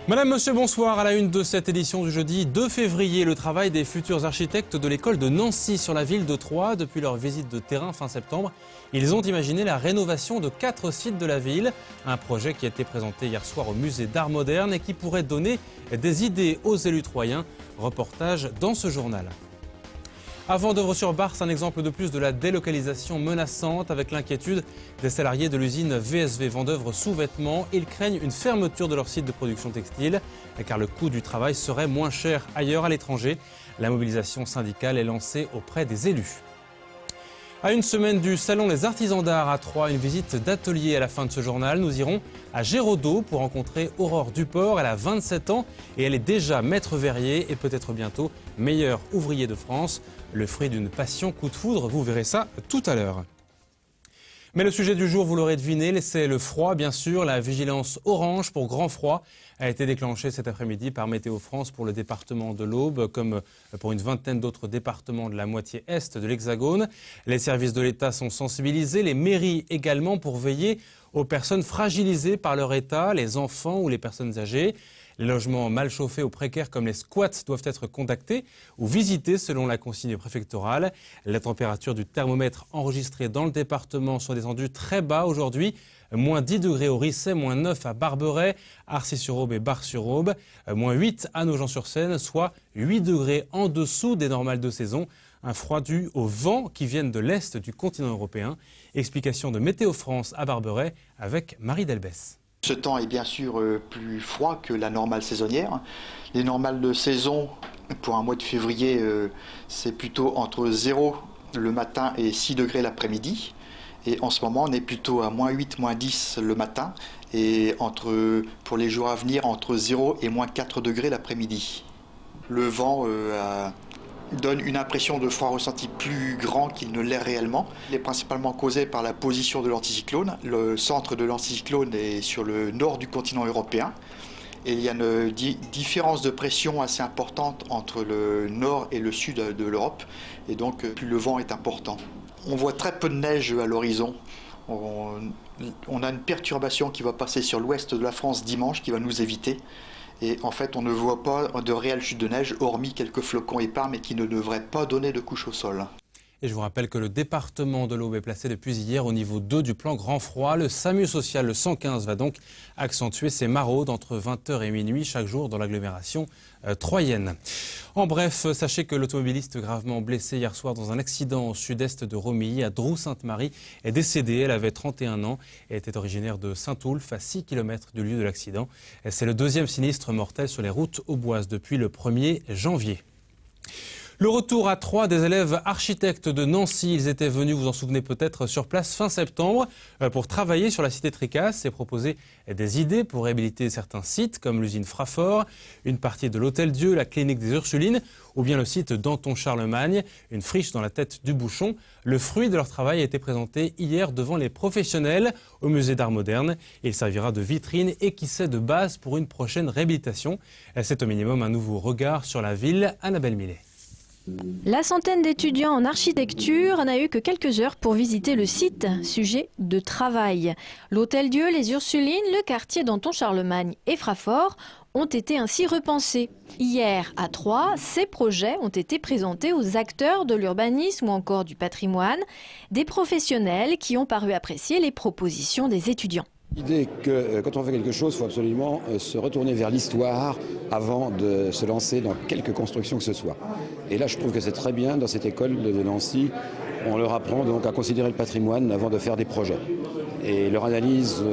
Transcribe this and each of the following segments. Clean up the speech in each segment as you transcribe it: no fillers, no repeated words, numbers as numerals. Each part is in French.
Madame, monsieur, bonsoir. À la une de cette édition du jeudi 2 février, le travail des futurs architectes de l'école de Nancy sur la ville de Troyes. Depuis leur visite de terrain fin septembre, ils ont imaginé la rénovation de 4 sites de la ville. Un projet qui a été présenté hier soir au musée d'art moderne et qui pourrait donner des idées aux élus troyens. Reportage dans ce journal. À Vendeuvre-sur-Barse, un exemple de plus de la délocalisation menaçante avec l'inquiétude des salariés de l'usine VSV Vendeuvre sous-vêtements. Ils craignent une fermeture de leur site de production textile car le coût du travail serait moins cher ailleurs à l'étranger. La mobilisation syndicale est lancée auprès des élus. À une semaine du Salon des artisans d'art à Troyes, une visite d'atelier à la fin de ce journal. Nous irons à Géraudot pour rencontrer Aurore Duport. Elle a 27 ans et elle est déjà maître verrier et peut-être bientôt meilleur ouvrier de France. Le fruit d'une passion coup de foudre, vous verrez ça tout à l'heure. Mais le sujet du jour, vous l'aurez deviné, c'est le froid bien sûr. La vigilance orange pour grand froid a été déclenchée cet après-midi par Météo France pour le département de l'Aube, comme pour une vingtaine d'autres départements de la moitié est de l'Hexagone. Les services de l'État sont sensibilisés, les mairies également, pour veiller aux personnes fragilisées par leur état, les enfants ou les personnes âgées. Les logements mal chauffés ou précaires comme les squats doivent être contactés ou visités selon la consigne préfectorale. La température du thermomètre enregistrée dans le département sont descendues très bas aujourd'hui. Moins 10 degrés au Risset, moins 9 à Barberet, Arcis-sur-Aube et Bar-sur-Aube, moins 8 à Nogent-sur-Seine, soit 8 degrés en dessous des normales de saison. Un froid dû aux vents qui viennent de l'est du continent européen. Explication de Météo France à Barberet avec Marie Delbès. Ce temps est bien sûr plus froid que la normale saisonnière. Les normales de saison pour un mois de février, c'est plutôt entre 0 le matin et 6 degrés l'après-midi. Et en ce moment, on est plutôt à moins 8, moins 10 le matin et pour les jours à venir, entre 0 et moins 4 degrés l'après-midi. Le vent donne une impression de froid ressenti plus grand qu'il ne l'est réellement. Il est principalement causé par la position de l'anticyclone. Le centre de l'anticyclone est sur le nord du continent européen. Et il y a une différence de pression assez importante entre le nord et le sud de l'Europe. Et donc, plus le vent est important. On voit très peu de neige à l'horizon. On a une perturbation qui va passer sur l'ouest de la France dimanche, qui va nous éviter. Et en fait, on ne voit pas de réelle chute de neige, hormis quelques flocons épars, mais qui ne devraient pas donner de couche au sol. Et je vous rappelle que le département de l'Aube est placé depuis hier au niveau 2 du plan grand froid. Le SAMU social, le 115, va donc accentuer ses maraudes entre 20h et minuit chaque jour dans l'agglomération troyenne. En bref, sachez que l'automobiliste gravement blessée hier soir dans un accident au sud-est de Romilly, à Drou-Sainte-Marie, est décédée. Elle avait 31 ans et était originaire de Saint-Oulphe, à 6 km du lieu de l'accident. C'est le deuxième sinistre mortel sur les routes auboises depuis le 1er janvier. Le retour à Troyes des élèves architectes de Nancy. Ils étaient venus, vous en souvenez peut-être, sur place fin septembre pour travailler sur la cité Tricasse et proposer des idées pour réhabiliter certains sites comme l'usine Fraffort, une partie de l'Hôtel-Dieu, la clinique des Ursulines ou bien le site Danton-Charlemagne, une friche dans la tête du bouchon. Le fruit de leur travail a été présenté hier devant les professionnels au musée d'art moderne. Il servira de vitrine et qui sait de base pour une prochaine réhabilitation. C'est au minimum un nouveau regard sur la ville. Annabelle Millet. La centaine d'étudiants en architecture n'a eu que quelques heures pour visiter le site, sujet de travail. L'Hôtel-Dieu, les Ursulines, le quartier Danton-Charlemagne et Fraffort ont été ainsi repensés. Hier, à Troyes, ces projets ont été présentés aux acteurs de l'urbanisme ou encore du patrimoine, des professionnels qui ont paru apprécier les propositions des étudiants. L'idée est que quand on fait quelque chose, il faut absolument se retourner vers l'histoire avant de se lancer dans quelque construction que ce soit. Et là, je trouve que c'est très bien, dans cette école de Nancy, on leur apprend donc à considérer le patrimoine avant de faire des projets. Et leur analyse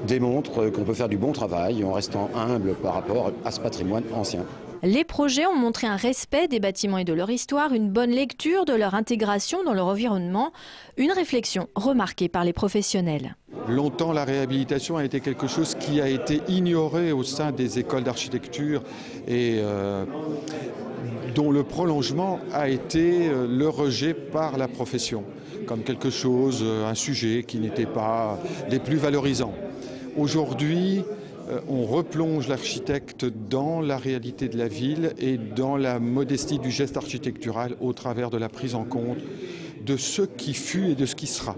démontre qu'on peut faire du bon travail en restant humble par rapport à ce patrimoine ancien. Les projets ont montré un respect des bâtiments et de leur histoire, une bonne lecture de leur intégration dans leur environnement, une réflexion remarquée par les professionnels. Longtemps, la réhabilitation a été quelque chose qui a été ignoré au sein des écoles d'architecture et dont le prolongement a été le rejet par la profession, comme quelque chose, un sujet qui n'était pas les plus valorisants. Aujourd'hui, on replonge l'architecte dans la réalité de la ville et dans la modestie du geste architectural au travers de la prise en compte de ce qui fut et de ce qui sera.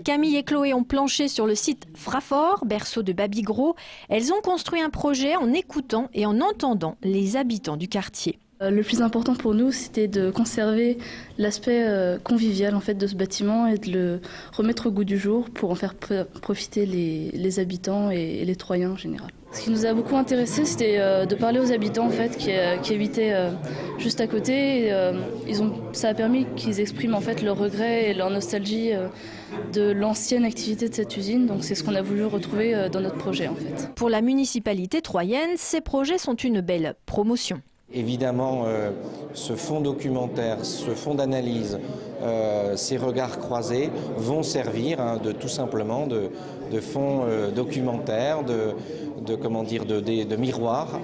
Camille et Chloé ont planché sur le site Fraffort, berceau de Babigros. Elles ont construit un projet en écoutant et en entendant les habitants du quartier. Le plus important pour nous, c'était de conserver l'aspect convivial en fait, de ce bâtiment et de le remettre au goût du jour pour en faire profiter les habitants et les Troyens en général. Ce qui nous a beaucoup intéressé, c'était de parler aux habitants en fait, qui habitaient juste à côté. Et, ça a permis qu'ils expriment en fait leur regret et leur nostalgie de l'ancienne activité de cette usine. Donc c'est ce qu'on a voulu retrouver dans notre projet en fait. Pour la municipalité troyenne, ces projets sont une belle promotion. Évidemment, ce fonds documentaire, ce fonds d'analyse, ces regards croisés vont servir tout simplement de fonds documentaires, de miroir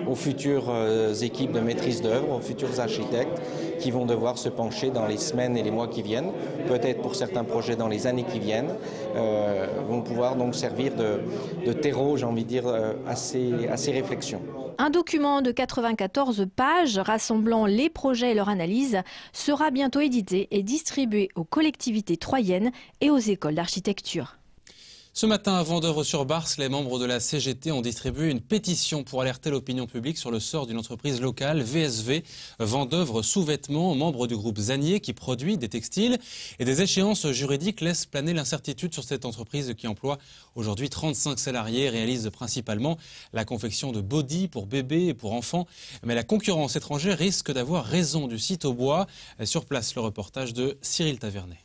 aux futures équipes de maîtrise d'œuvre, aux futurs architectes qui vont devoir se pencher dans les semaines et les mois qui viennent, peut-être pour certains projets dans les années qui viennent, vont pouvoir donc servir de terreau, j'ai envie de dire, à ces réflexions. Un document de 94 pages rassemblant les projets et leur analyse sera bientôt édité et distribué aux collectivités troyennes et aux écoles d'architecture. Ce matin, à Vendeuvre-sur-Barse, les membres de la CGT ont distribué une pétition pour alerter l'opinion publique sur le sort d'une entreprise locale, VSV, Vendeuvre sous-vêtements, membre du groupe Zanier qui produit des textiles. Et des échéances juridiques laissent planer l'incertitude sur cette entreprise qui emploie aujourd'hui 35 salariés et réalise principalement la confection de body pour bébés et pour enfants. Mais la concurrence étrangère risque d'avoir raison du site au bois. Sur place, le reportage de Cyril Tavernet.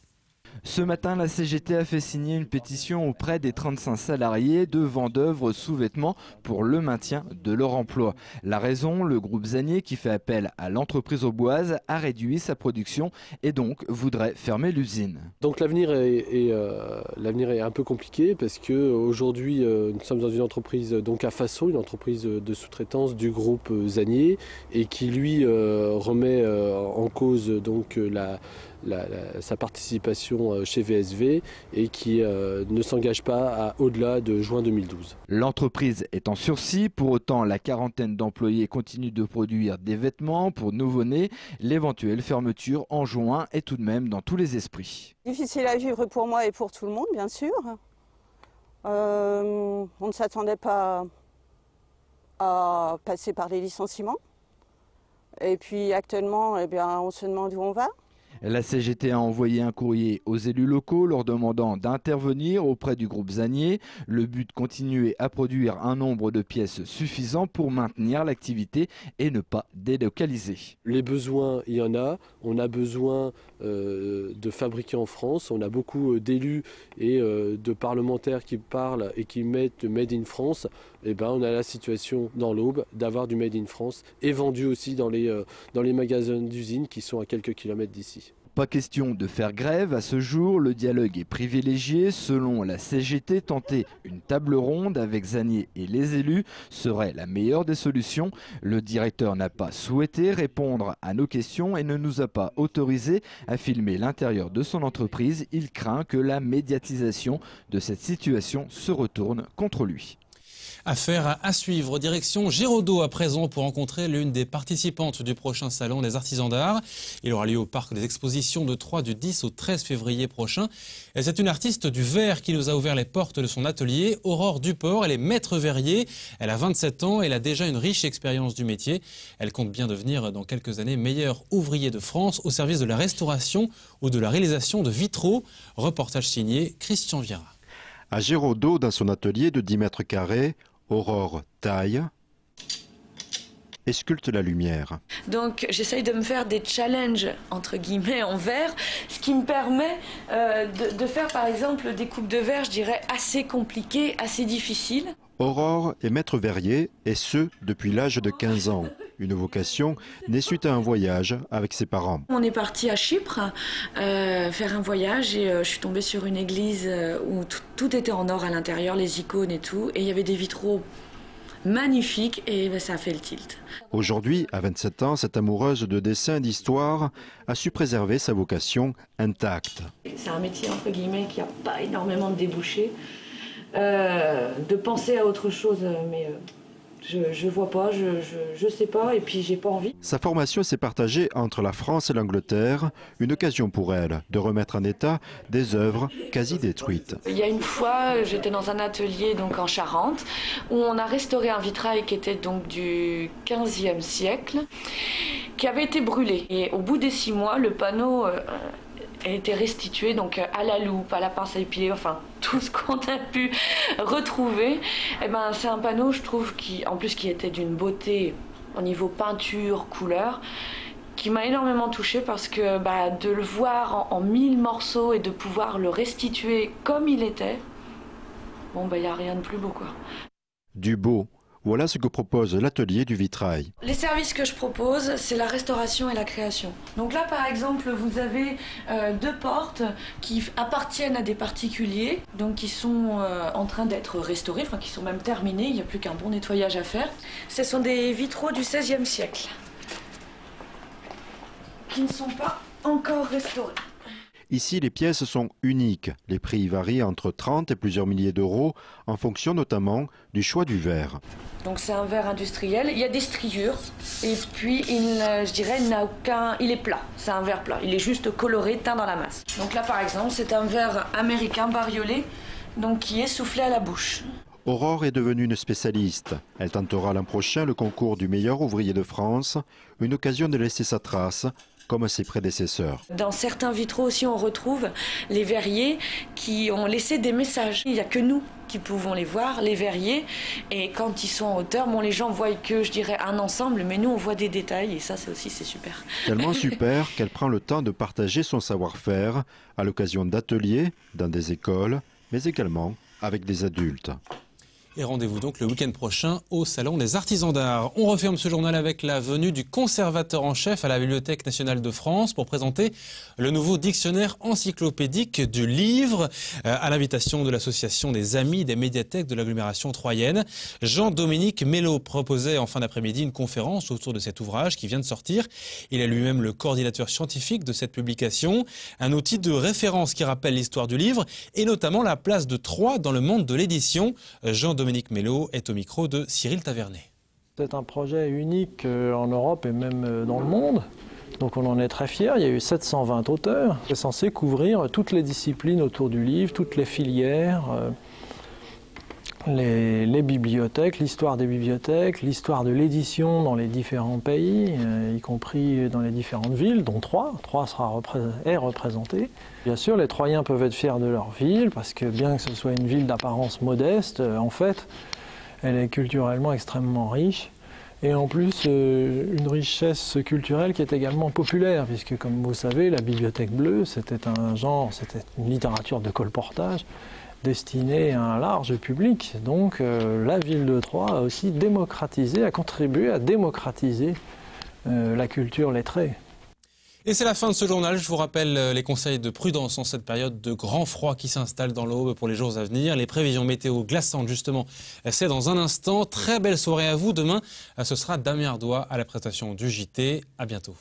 Ce matin, la CGT a fait signer une pétition auprès des 35 salariés de Vendeuvre sous-vêtements pour le maintien de leur emploi. La raison, le groupe Zanier qui fait appel à l'entreprise auboise a réduit sa production et donc voudrait fermer l'usine. Donc l'avenir est un peu compliqué parce qu'aujourd'hui nous sommes dans une entreprise donc à Faso, une entreprise de sous-traitance du groupe Zanier et qui lui remet en cause donc sa participation chez VSV et qui ne s'engage pas au-delà de juin 2012. L'entreprise est en sursis, pour autant la quarantaine d'employés continue de produire des vêtements pour nouveau-nés. L'éventuelle fermeture en juin est tout de même dans tous les esprits. Difficile à vivre pour moi et pour tout le monde, bien sûr. On ne s'attendait pas à passer par les licenciements. Et puis actuellement, on se demande où on va. La CGT a envoyé un courrier aux élus locaux leur demandant d'intervenir auprès du groupe Zanier. Le but, continuer à produire un nombre de pièces suffisant pour maintenir l'activité et ne pas délocaliser. Les besoins, il y en a. On a besoin de fabriquer en France. On a beaucoup d'élus et de parlementaires qui parlent et qui mettent Made in France. On a la situation dans l'Aube d'avoir du Made in France et vendu aussi dans les magasins d'usines qui sont à quelques kilomètres d'ici. Pas question de faire grève à ce jour, le dialogue est privilégié. Selon la CGT, tenter une table ronde avec Zanier et les élus serait la meilleure des solutions. Le directeur n'a pas souhaité répondre à nos questions et ne nous a pas autorisé à filmer l'intérieur de son entreprise. Il craint que la médiatisation de cette situation se retourne contre lui. Affaire à suivre. Direction Géraudot à présent pour rencontrer l'une des participantes du prochain salon des artisans d'art. Il aura lieu au parc des expositions de Troyes du 10 au 13 février prochain. C'est une artiste du verre qui nous a ouvert les portes de son atelier, Aurore Duport. Elle est maître verrier. Elle a 27 ans et elle a déjà une riche expérience du métier. Elle compte bien devenir dans quelques années meilleure ouvrier de France au service de la restauration ou de la réalisation de vitraux. Reportage signé Christian Viera. À Géraudot, dans son atelier de 10 mètres carrés, Aurore taille et sculpte la lumière. Donc j'essaye de me faire des challenges entre guillemets en verre, ce qui me permet de faire par exemple des coupes de verre, je dirais, assez compliquées, assez difficiles. Aurore est maître verrier et ce depuis l'âge de 15 ans. Une vocation née suite à un voyage avec ses parents. On est parti à Chypre faire un voyage et je suis tombée sur une église où tout était en or à l'intérieur, les icônes et tout, et il y avait des vitraux magnifiques et ça a fait le tilt. Aujourd'hui, à 27 ans, cette amoureuse de dessin et d'histoire a su préserver sa vocation intacte. C'est un métier entre guillemets qui n'a pas énormément de débouchés, de penser à autre chose, mais Je vois pas, je sais pas et puis j'ai pas envie. Sa formation s'est partagée entre la France et l'Angleterre, une occasion pour elle de remettre en état des œuvres quasi détruites. Il y a une fois, j'étais dans un atelier donc en Charente où on a restauré un vitrail qui était donc du 15e siècle, qui avait été brûlé. Et au bout des 6 mois, le panneau a été restitué donc à la loupe, à la pince à épiler, enfin tout ce qu'on a pu retrouver. Et ben, c'est un panneau, je trouve, qui était d'une beauté au niveau peinture, couleur, qui m'a énormément touchée parce que de le voir en 1000 morceaux et de pouvoir le restituer comme il était, bon il n'y a rien de plus beau quoi. Du beau. Voilà ce que propose l'atelier du vitrail. Les services que je propose, c'est la restauration et la création. Donc là, par exemple, vous avez 2 portes qui appartiennent à des particuliers, donc qui sont en train d'être restaurées, enfin qui sont même terminées, il n'y a plus qu'un bon nettoyage à faire. Ce sont des vitraux du XVIe siècle, qui ne sont pas encore restaurés. Ici, les pièces sont uniques. Les prix varient entre 30 et plusieurs milliers d'euros, en fonction notamment du choix du verre. Donc c'est un verre industriel, il y a des striures, et puis je dirais, il est plat, c'est un verre plat, il est juste coloré, teint dans la masse. Donc là par exemple, c'est un verre américain bariolé, donc qui est soufflé à la bouche. Aurore est devenue une spécialiste. Elle tentera l'an prochain le concours du meilleur ouvrier de France, une occasion de laisser sa trace, comme ses prédécesseurs. Dans certains vitraux aussi, on retrouve les verriers qui ont laissé des messages. Il n'y a que nous qui pouvons les voir, les verriers, et quand ils sont en hauteur, les gens voient que, je dirais, un ensemble, mais nous, on voit des détails, et ça, c'est super. Tellement super qu'elle prend le temps de partager son savoir-faire à l'occasion d'ateliers dans des écoles, mais également avec des adultes. Et rendez-vous donc le week-end prochain au Salon des Artisans d'Art. On referme ce journal avec la venue du conservateur en chef à la Bibliothèque nationale de France pour présenter le nouveau dictionnaire encyclopédique du livre à l'invitation de l'association des Amis des médiathèques de l'agglomération troyenne. Jean-Dominique Mello proposait en fin d'après-midi une conférence autour de cet ouvrage qui vient de sortir. Il est lui-même le coordinateur scientifique de cette publication, un outil de référence qui rappelle l'histoire du livre et notamment la place de Troyes dans le monde de l'édition. Jean-Dominique Mello est au micro de Cyril Tavernet. C'est un projet unique en Europe et même dans le monde. Donc on en est très fiers. Il y a eu 720 auteurs. C'est censé couvrir toutes les disciplines autour du livre, toutes les filières, les bibliothèques, l'histoire des bibliothèques, l'histoire de l'édition dans les différents pays, y compris dans les différentes villes, dont Troyes. Troyes est représentée. Bien sûr, les Troyens peuvent être fiers de leur ville, parce que bien que ce soit une ville d'apparence modeste, en fait, elle est culturellement extrêmement riche. Et en plus, une richesse culturelle qui est également populaire, puisque comme vous savez, la Bibliothèque bleue, c'était une littérature de colportage destinée à un large public. Donc la ville de Troyes a aussi contribué à démocratiser la culture lettrée. Et c'est la fin de ce journal. Je vous rappelle les conseils de prudence en cette période de grand froid qui s'installe dans l'Aube pour les jours à venir. Les prévisions météo glaçantes, justement, c'est dans un instant. Très belle soirée à vous. Demain, ce sera Damien Ardois à la présentation du JT. À bientôt.